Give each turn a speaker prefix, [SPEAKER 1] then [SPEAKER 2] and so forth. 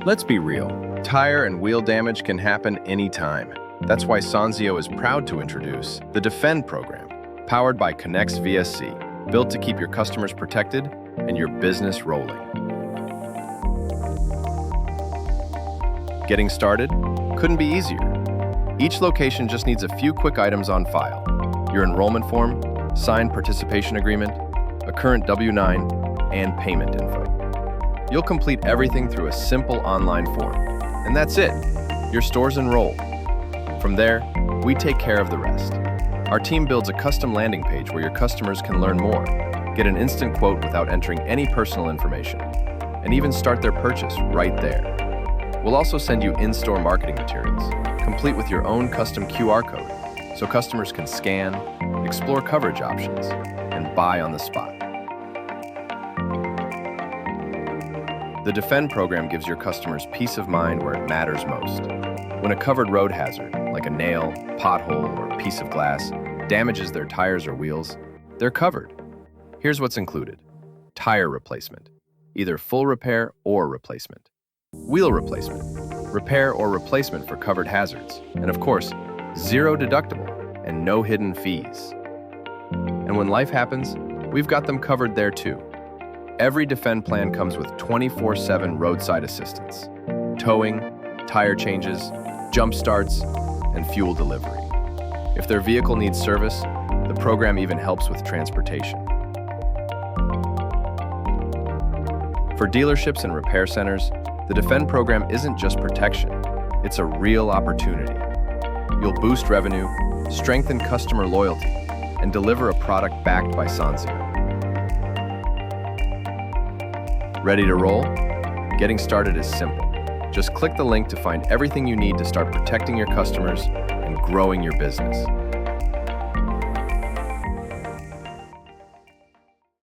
[SPEAKER 1] Let's be real. Tire and wheel damage can happen anytime. That's why Sonsio is proud to introduce the Defend program, powered by Connect's VSC, built to keep your customers protected and your business rolling. Getting started couldn't be easier. Each location just needs a few quick items on file: your enrollment form, signed participation agreement, a current W-9, and payment info. You'll complete everything through a simple online form, and that's it. Your store's enrolled. From there, we take care of the rest. Our team builds a custom landing page where your customers can learn more, get an instant quote without entering any personal information, and even start their purchase right there. We'll also send you in-store marketing materials, complete with your own custom QR code, so customers can scan, explore coverage options, and buy on the spot. The Defend program gives your customers peace of mind where it matters most. When a covered road hazard, like a nail, pothole, or piece of glass, damages their tires or wheels, they're covered. Here's what's included: tire replacement, either full repair or replacement; wheel replacement, repair or replacement for covered hazards; and of course, zero deductible and no hidden fees. And when life happens, we've got them covered there too. Every Defend plan comes with 24/7 roadside assistance, towing, tire changes, jump starts, and fuel delivery. If their vehicle needs service, the program even helps with transportation. For dealerships and repair centers, the Defend program isn't just protection, it's a real opportunity. You'll boost revenue, strengthen customer loyalty, and deliver a product backed by Sonsio. Ready to roll? Getting started is simple. Just click the link to find everything you need to start protecting your customers and growing your business.